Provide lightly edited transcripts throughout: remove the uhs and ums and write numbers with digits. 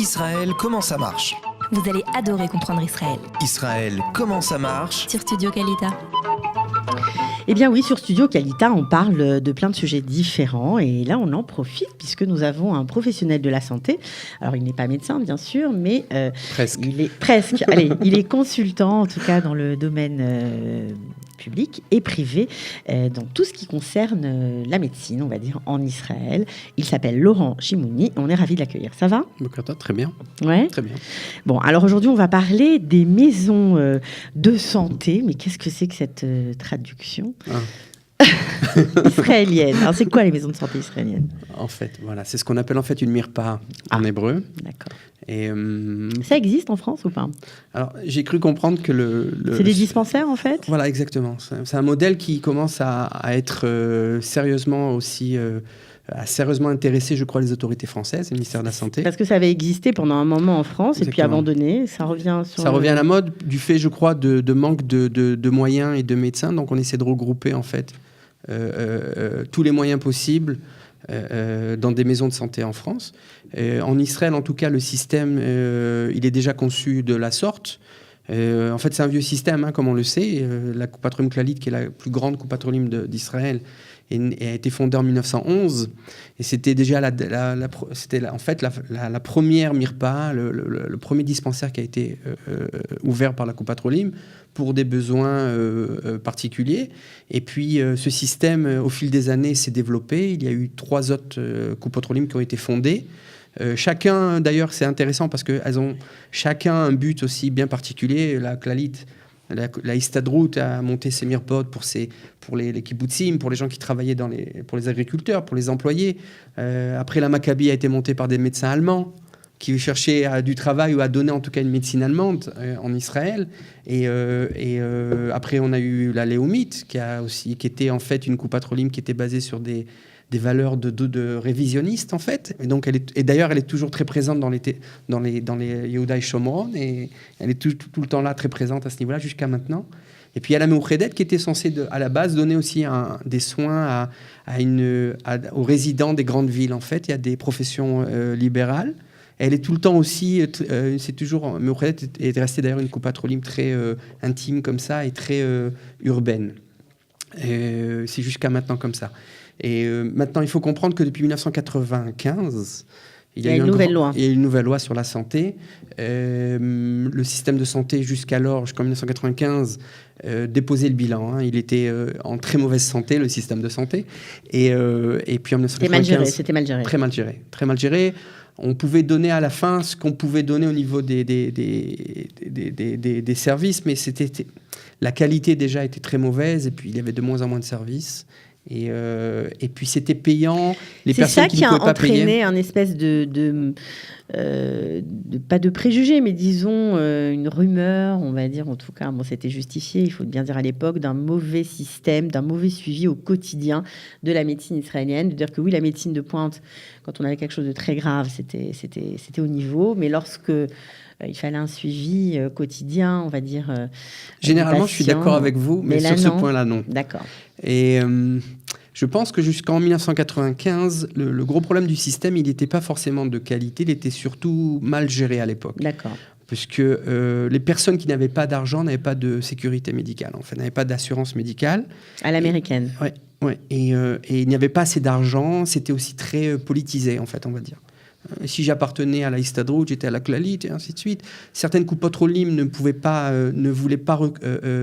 Israël, comment ça marche? Vous allez adorer comprendre Israël. Israël, comment ça marche? Sur Studio Kalita. Eh bien oui, sur Studio Kalita, on parle de plein de sujets différents et là, on en profite puisque nous avons un professionnel de la santé. Alors, il n'est pas médecin, bien sûr, mais presque. Allez, il est consultant, en tout cas, dans le domaine public et privé, dans tout ce qui concerne la médecine, on va dire, en Israël. Il s'appelle Laurent Chimouni. On est ravis de l'accueillir. Ça va? Très bien. Ouais. Très bien. Bon, alors aujourd'hui, on va parler des maisons de santé. Mais qu'est-ce que c'est que cette traduction israélienne? Alors, c'est quoi les maisons de santé israéliennes? En fait, voilà, c'est ce qu'on appelle en fait une mirpa en hébreu. D'accord. Et ça existe en France ou pas? alors, j'ai cru comprendre que c'est des dispensaires en fait? Voilà, exactement. C'est un modèle qui commence à être sérieusement aussi a sérieusement intéressé, je crois, les autorités françaises, le ministère de la Santé. Parce que ça avait existé pendant un moment en France. Exactement. Et puis abandonné, ça revient sur... Ça revient à la mode du fait, je crois, de manque de moyens et de médecins. Donc, on essaie de regrouper, en fait, tous les moyens possibles dans des maisons de santé en France. En Israël, en tout cas, le système, il est déjà conçu de la sorte. En fait, c'est un vieux système, comme on le sait. La Coupat Olim Clalit, qui est la plus grande Coupat Olim d'Israël, a été fondée en 1911. Et c'était déjà en fait la première mirpa, le premier dispensaire qui a été ouvert par la Coupat Olim pour des besoins particuliers. Et puis, ce système, au fil des années, s'est développé. Il y a eu 3 autres Coupat Olim qui ont été fondées. Chacun, d'ailleurs, c'est intéressant parce qu'elles ont chacun un but aussi bien particulier. La Clalit, la Histadrout a monté ses mirpot pour les kibbutzim, pour les gens qui travaillaient pour les agriculteurs, pour les employés. Après, la Maccabi a été montée par des médecins allemands qui cherchaient du travail ou à donner en tout cas une médecine allemande en Israël. Et après, on a eu la Léomite qui était en fait une Coupat Olim qui était basée sur des valeurs de révisionnistes, en fait. Et donc, d'ailleurs, elle est toujours très présente dans les Yehuda et Shomron, et elle est tout le temps là, très présente à ce niveau-là, jusqu'à maintenant. Et puis, il y a la Meouchedet qui était censée, à la base, donner aussi des soins aux résidents des grandes villes, en fait. Il y a des professions libérales. Elle est tout le temps aussi, c'est toujours, Meouchedet est restée d'ailleurs une Coupat Olim très intime comme ça, et très urbaine. C'est jusqu'à maintenant comme ça. Et maintenant, il faut comprendre que depuis 1995, il y a une nouvelle loi sur la santé. Le système de santé, jusqu'alors, jusqu'en 1995, déposait le bilan. Il était en très mauvaise santé, le système de santé. Et puis en 1995... C'était mal géré. Très mal géré. On pouvait donner à la fin ce qu'on pouvait donner au niveau des services, mais la qualité déjà était très mauvaise, et puis il y avait de moins en moins de services. Et puis c'était payant. Les personnes qui ne pouvaient pas payer. C'est ça qui a entraîné un espèce pas de préjugés, mais disons une rumeur, on va dire, en tout cas, c'était justifié, il faut bien dire à l'époque, d'un mauvais système, d'un mauvais suivi au quotidien de la médecine israélienne. De dire que oui, la médecine de pointe, quand on avait quelque chose de très grave, c'était au niveau, mais lorsque il fallait un suivi quotidien, on va dire. Généralement, je suis d'accord avec vous, mais sur ce point-là, non. D'accord. Et je pense que jusqu'en 1995, le gros problème du système, il n'était pas forcément de qualité, il était surtout mal géré à l'époque. D'accord. Puisque les personnes qui n'avaient pas d'argent n'avaient pas de sécurité médicale, en fait, n'avaient pas d'assurance médicale. À l'américaine. Oui. Et il n'y avait pas assez d'argent, c'était aussi très politisé, en fait, on va dire. Si j'appartenais à la Histadrout, j'étais à la Clalit, et ainsi de suite. Certaines Coupat Olim ne voulaient pas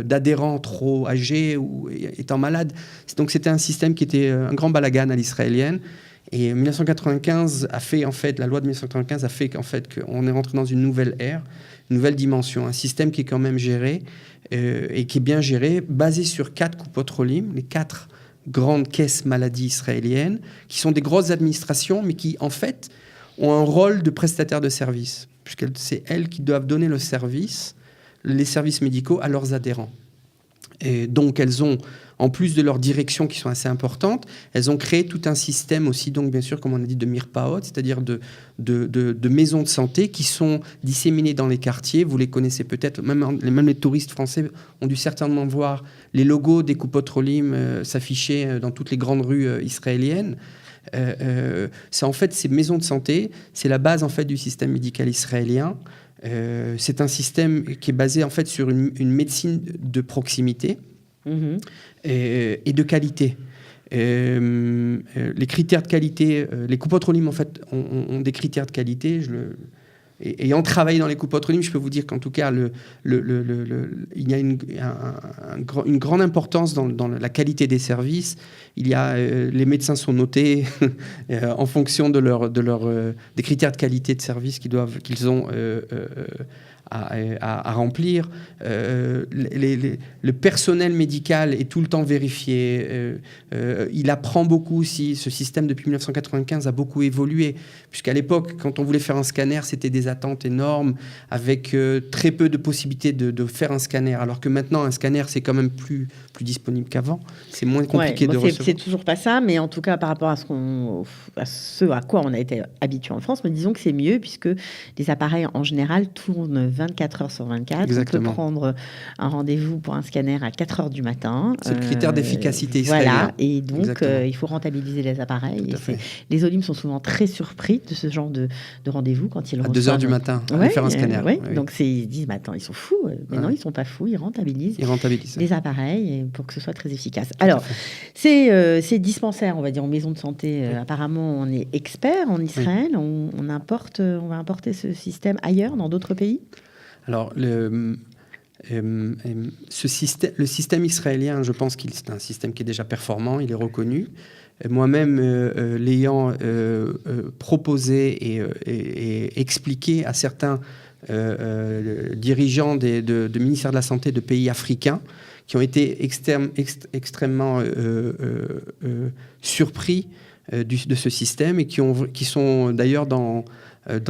d'adhérents trop âgés ou étant malades. Donc c'était un système qui était un grand balagan à l'israélienne. Et 1995 a fait, en fait, la loi de 1995 a fait qu'en fait qu'on est rentré dans une nouvelle ère, une nouvelle dimension, un système qui est quand même géré et qui est bien géré, basé sur 4 Coupat Olim, les 4 grandes caisses maladies israéliennes, qui sont des grosses administrations, mais qui, en fait, ont un rôle de prestataire de services, puisque c'est elles qui doivent donner les services médicaux à leurs adhérents. Et donc, elles ont, en plus de leurs directions qui sont assez importantes, elles ont créé tout un système aussi, donc bien sûr, comme on a dit, de mirpaot, c'est-à-dire de maisons de santé qui sont disséminées dans les quartiers. Vous les connaissez peut-être, même les touristes français ont dû certainement voir les logos des Coupat Olim s'afficher dans toutes les grandes rues israéliennes. C'est en fait ces maisons de santé, c'est la base en fait du système médical israélien. C'est un système qui est basé en fait sur une médecine de proximité et de qualité. Les critères de qualité, les coupotrolim en fait ont des critères de qualité. Ayant travaillé dans les coupotrolim, je peux vous dire qu'en tout cas, il y a une grande importance dans la qualité des services. Les médecins sont notés en fonction des critères de qualité de service qu'ils ont à remplir. Le personnel médical est tout le temps vérifié. Il apprend beaucoup aussi. Ce système, depuis 1995, a beaucoup évolué. Puisqu'à l'époque, quand on voulait faire un scanner, c'était des attentes énormes, avec très peu de possibilités de faire un scanner. Alors que maintenant, un scanner, c'est quand même plus disponible qu'avant. C'est moins compliqué de recevoir. C'est toujours pas ça, mais en tout cas, par rapport à ce à quoi on a été habitué en France, mais disons que c'est mieux, puisque les appareils, en général, tournent 24 heures sur 24. Exactement. On peut prendre un rendez-vous pour un scanner à 4 heures du matin. C'est le critère d'efficacité israélien. Voilà, et donc il faut rentabiliser les appareils. Les Olim sont souvent très surpris de ce genre de rendez-vous quand ils reçoivent. À 2 heures du matin, aller faire un scanner. Oui. Donc ils se disent, attends, ils sont fous. Mais non, ils ne sont pas fous, ils rentabilisent les appareils pour que ce soit très efficace. Alors, ces dispensaires, on va dire, en maison de santé, apparemment, on est expert en Israël. On va importer ce système ailleurs, dans d'autres pays. Alors, le système israélien, je pense qu'il c'est un système qui est déjà performant, il est reconnu. Moi-même, l'ayant proposé et expliqué à certains dirigeants de ministères de la Santé de pays africains qui ont été extrêmement surpris de ce système et qui sont d'ailleurs dans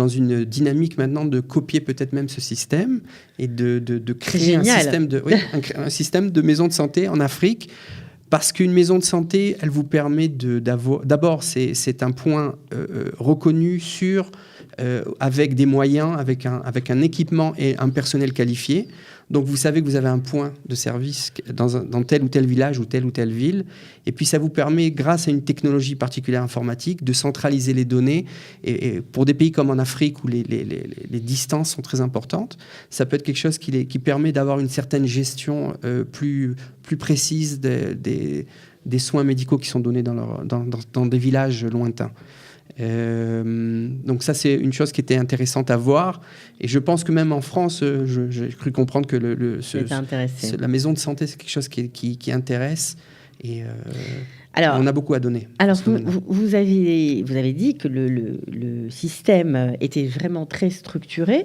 une dynamique maintenant de copier peut-être même ce système et de créer un système de maison de santé en Afrique. Parce qu'une maison de santé, elle vous permet d'avoir... D'abord, c'est un point reconnu, sûr, avec des moyens, avec un équipement et un personnel qualifié. Donc, vous savez que vous avez un point de service dans tel ou tel village ou telle ville. Et puis, ça vous permet, grâce à une technologie particulière informatique, de centraliser les données. Et pour des pays comme en Afrique, où les distances sont très importantes, ça peut être quelque chose qui permet d'avoir une certaine gestion plus précise des soins médicaux qui sont donnés dans des villages lointains. Donc ça, c'est une chose qui était intéressante à voir. Et je pense que même en France, j'ai cru comprendre que la maison de santé, c'est quelque chose qui intéresse. Et alors, on a beaucoup à donner. Alors, vous avez dit que le système était vraiment très structuré.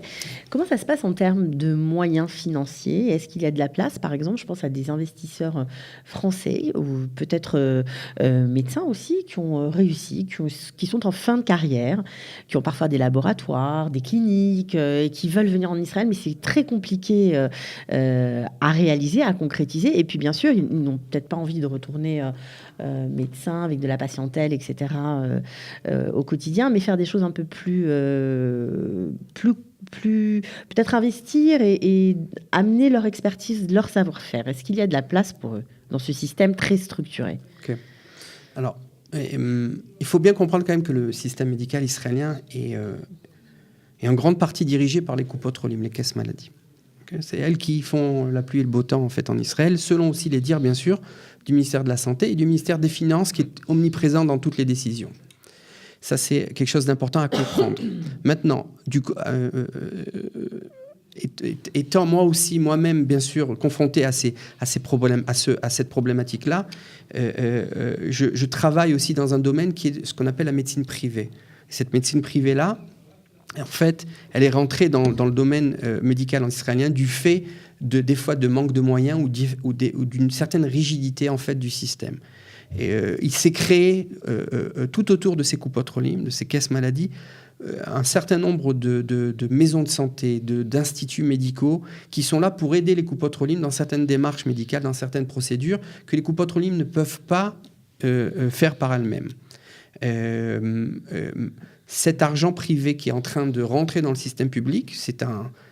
Comment ça se passe en termes de moyens financiers ? Est-ce qu'il y a de la place ? Par exemple, je pense à des investisseurs français ou peut-être médecins aussi qui ont réussi, qui sont en fin de carrière, qui ont parfois des laboratoires, des cliniques, et qui veulent venir en Israël, mais c'est très compliqué à réaliser, à concrétiser. Et puis, bien sûr, ils n'ont peut-être pas envie de retourner médecins avec de la patientèle, etc. Au quotidien, mais faire des choses un peu plus peut-être investir et amener leur expertise, leur savoir-faire. Est-ce qu'il y a de la place pour eux dans ce système très structuré ? Okay. Alors, il faut bien comprendre quand même que le système médical israélien est en grande partie dirigé par les coupotrolim, les caisses maladies. Okay. C'est elles qui font la pluie et le beau temps en fait en Israël, selon aussi les dires bien sûr du ministère de la Santé et du ministère des Finances qui est omniprésent dans toutes les décisions. Ça, c'est quelque chose d'important à comprendre. Maintenant, étant moi-même, bien sûr, confronté à ces problèmes, à cette problématique-là, je travaille aussi dans un domaine qui est ce qu'on appelle la médecine privée. Cette médecine privée-là, en fait, elle est rentrée dans le domaine médical en israélien du fait des fois de manque de moyens ou d'une certaine rigidité en fait du système. Et, il s'est créé tout autour de ces coupotrolim, de ces caisses maladies, un certain nombre de maisons de santé, d'instituts médicaux qui sont là pour aider les coupotrolim dans certaines démarches médicales, dans certaines procédures que les coupotrolim ne peuvent pas faire par elles-mêmes. Cet argent privé qui est en train de rentrer dans le système public,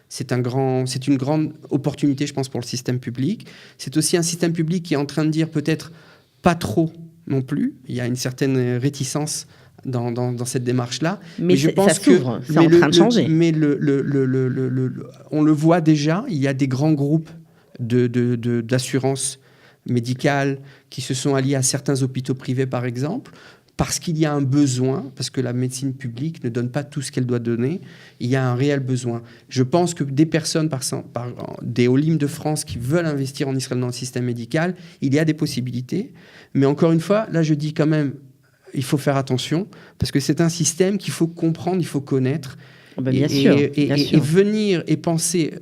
c'est une grande opportunité, je pense, pour le système public. C'est aussi un système public qui est en train de dire peut-être pas trop non plus. Il y a une certaine réticence dans cette démarche-là. Mais je ça pense s'ouvre, que c'est en train de changer. Mais on le voit déjà, il y a des grands groupes d'assurance médicale qui se sont alliés à certains hôpitaux privés, par exemple, parce qu'il y a un besoin, parce que la médecine publique ne donne pas tout ce qu'elle doit donner, il y a un réel besoin. Je pense que des personnes, des Olim de France qui veulent investir en Israël dans le système médical, il y a des possibilités. Mais encore une fois, là je dis quand même, il faut faire attention, parce que c'est un système qu'il faut comprendre, il faut connaître. Bien sûr. Et venir et penser...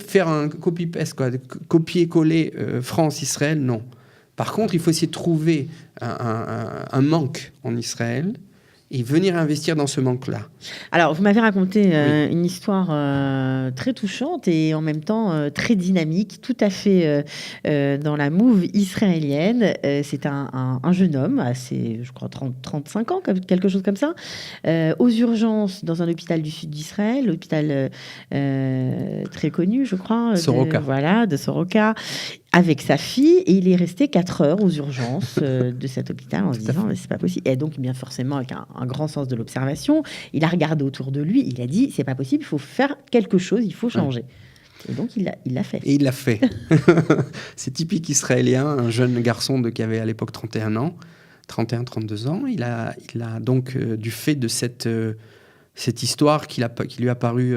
faire un copy-paste, copier-coller France-Israël, non. Par contre, il faut essayer de trouver un manque en Israël et venir investir dans ce manque-là. Alors, vous m'avez raconté une histoire très touchante et en même temps très dynamique, tout à fait dans la move israélienne. C'est un jeune homme, assez, je crois, 35 ans, quelque chose comme ça, aux urgences dans un hôpital du sud d'Israël, l'hôpital très connu, je crois. Soroka. De Soroka, avec sa fille, et il est resté 4 heures aux urgences de cet hôpital en se disant mais c'est pas possible. Et donc, bien forcément, avec un grand sens de l'observation, il a regardé autour de lui, il a dit c'est pas possible, il faut faire quelque chose, il faut changer. Et donc, il l'a fait. Et il l'a fait. C'est typique israélien, un jeune garçon qui avait à l'époque 31 ans, 32 ans. Il a donc, du fait de cette histoire qui lui a paru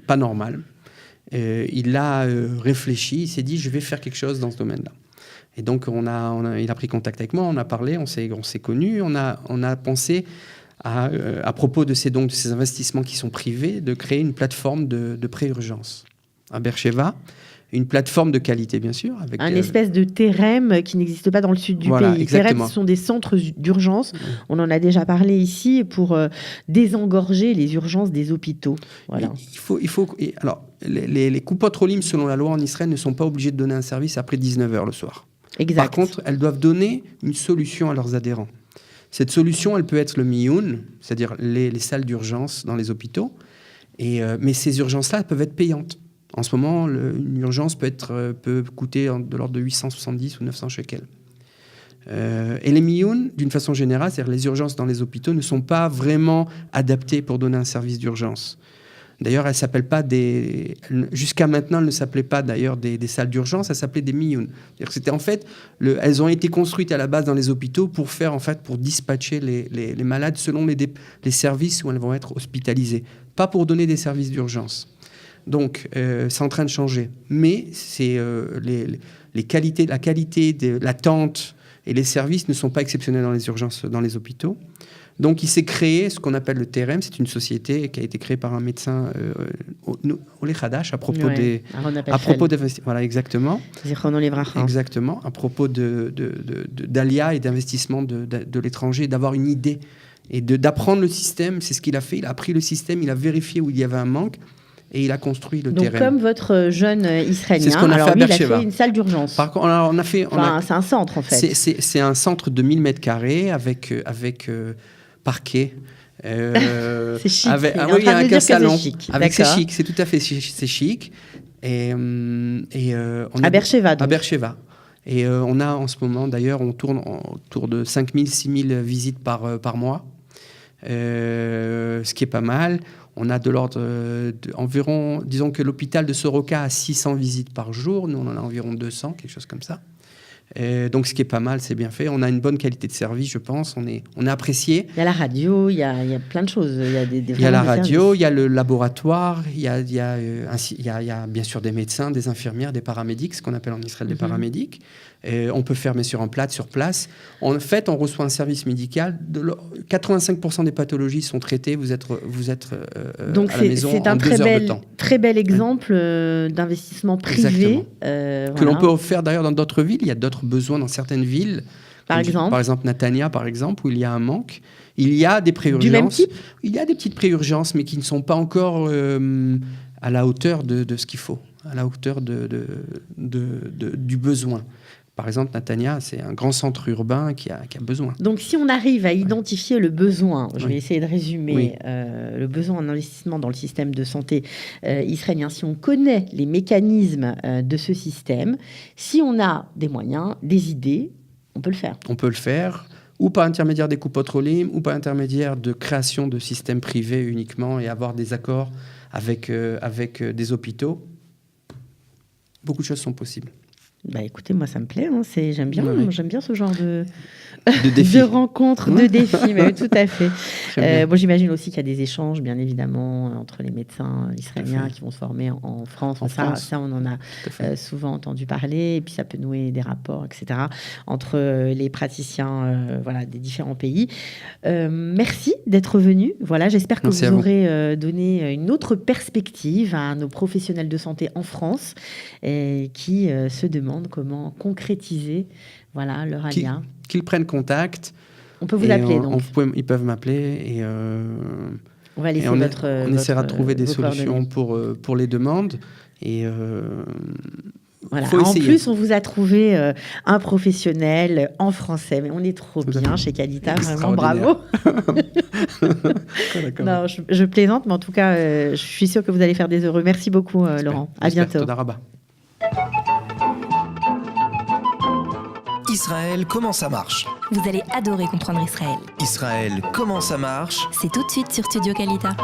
pas normale, il a réfléchi, il s'est dit je vais faire quelque chose dans ce domaine-là. Et donc il a pris contact avec moi, on a parlé, on s'est connus, on a pensé à propos de ces investissements qui sont privés, de créer une plateforme de pré-urgence à Beersheva. Une plateforme de qualité, bien sûr. Avec un espèce de TEREM qui n'existe pas dans le sud du pays. TEREM, ce sont des centres d'urgence. On en a déjà parlé ici pour désengorger les urgences des hôpitaux. Voilà. Alors, les coupotes-rolim, selon la loi en Israël, ne sont pas obligées de donner un service après 19h le soir. Exact. Par contre, elles doivent donner une solution à leurs adhérents. Cette solution, elle peut être le miyun, c'est-à-dire les salles d'urgence dans les hôpitaux. Mais ces urgences-là, elles peuvent être payantes. En ce moment, une urgence peut coûter de l'ordre de 870 ou 900 shekels. Et les miyun, d'une façon générale, c'est-à-dire les urgences dans les hôpitaux, ne sont pas vraiment adaptées pour donner un service d'urgence. D'ailleurs, elles s'appellent pas jusqu'à maintenant, elles ne s'appelaient pas d'ailleurs des salles d'urgence, elles s'appelaient des miyun. C'était en fait, elles ont été construites à la base dans les hôpitaux pour dispatcher les malades selon les services où elles vont être hospitalisées, pas pour donner des services d'urgence. Donc, c'est en train de changer. Mais c'est la qualité de l'attente et les services ne sont pas exceptionnels dans les urgences, dans les hôpitaux. Donc, il s'est créé ce qu'on appelle le TEREM. C'est une société qui a été créée par un médecin Oleh Hadash à propos d'investissement. Voilà, exactement. Exactement. À propos d'Alia et d'investissement de l'étranger, d'avoir une idée et d'apprendre le système. C'est ce qu'il a fait. Il a pris le système, il a vérifié où il y avait un manque. Et il a construit le terrain. Donc, comme votre jeune Israélien, c'est ce qu'on a fait à Beersheva. Il a fait une salle d'urgence. Par contre, c'est un centre, en fait. C'est un centre de 1000 mètres carrés avec parquet. C'est chic. Oui, avec un salon. C'est chic, c'est tout à fait chic. À Beersheva, donc. À Beersheva. Et on a en ce moment, d'ailleurs, on tourne autour de 5000, 6000 visites par mois. Ce qui est pas mal. On a de l'ordre d'environ, disons que l'hôpital de Soroka a 600 visites par jour. Nous, on en a environ 200, quelque chose comme ça. Donc, ce qui est pas mal, c'est bien fait. On a une bonne qualité de service, je pense. On est apprécié. Il y a la radio, il y a plein de choses. Il y a la radio, il y a le laboratoire, il y a bien sûr des médecins, des infirmières, des paramédics, ce qu'on appelle en Israël des paramédics. On peut faire, bien sûr, sur place. En fait, on reçoit un service médical. 85% des pathologies sont traitées. Vous êtes donc à la maison en 2 heures de temps. Très bel exemple d'investissement privé. Que l'on peut faire d'ailleurs dans d'autres villes. Il y a d'autres besoins dans certaines villes. Par exemple, Netanya, par exemple, où il y a un manque. Il y a des pré-urgences. Du même type ? Il y a des petites pré-urgences, mais qui ne sont pas encore à la hauteur de ce qu'il faut, à la hauteur du besoin. Par exemple, Netanya, c'est un grand centre urbain qui a besoin. Donc, si on arrive à identifier le besoin, je vais essayer de résumer, le besoin en investissement dans le système de santé israélien, si on connaît les mécanismes de ce système, si on a des moyens, des idées, On peut le faire. On peut le faire, ou par intermédiaire des coupes Otrolim, ou par intermédiaire de création de systèmes privés uniquement et avoir des accords avec des hôpitaux. Beaucoup de choses sont possibles. Bah écoutez, moi ça me plaît, hein, j'aime bien, Ouais. j'aime bien ce genre de défis. de rencontres, de défis, mais oui, tout à fait. Très bien. Bon, j'imagine aussi qu'il y a des échanges, bien évidemment, entre les médecins israéliens fait. qui vont se former en France. En ça, France. ça, on en a Tout à fait. souvent entendu parler, et puis ça peut nouer des rapports, etc., entre les praticiens voilà, des différents pays. Merci d'être venu. Voilà, j'espère que Merci à vous vous. aurez donné une autre perspective à nos professionnels de santé en France qui se demandent comment concrétiser voilà, leur Qui- alia. Qu'ils prennent contact. On peut vous et appeler, donc. ils peuvent m'appeler et On va laisser on, votre. on essaiera de votre, trouver des vos solutions coordonnées. pour les demandes. Et Voilà. faut En essayer. plus, on vous a trouvé un professionnel en français, mais on est trop Tout à bien fait. chez Qualita, vraiment Extraordinaire. bravo. D'accord. Non, je plaisante, mais en tout cas, je suis sûre que vous allez faire des heureux. Merci beaucoup, Laurent. À J'espère. bientôt. Toda Rabba. Israël, comment ça marche? Vous allez adorer comprendre Israël. Israël, comment ça marche? C'est tout de suite sur Studio Kalita.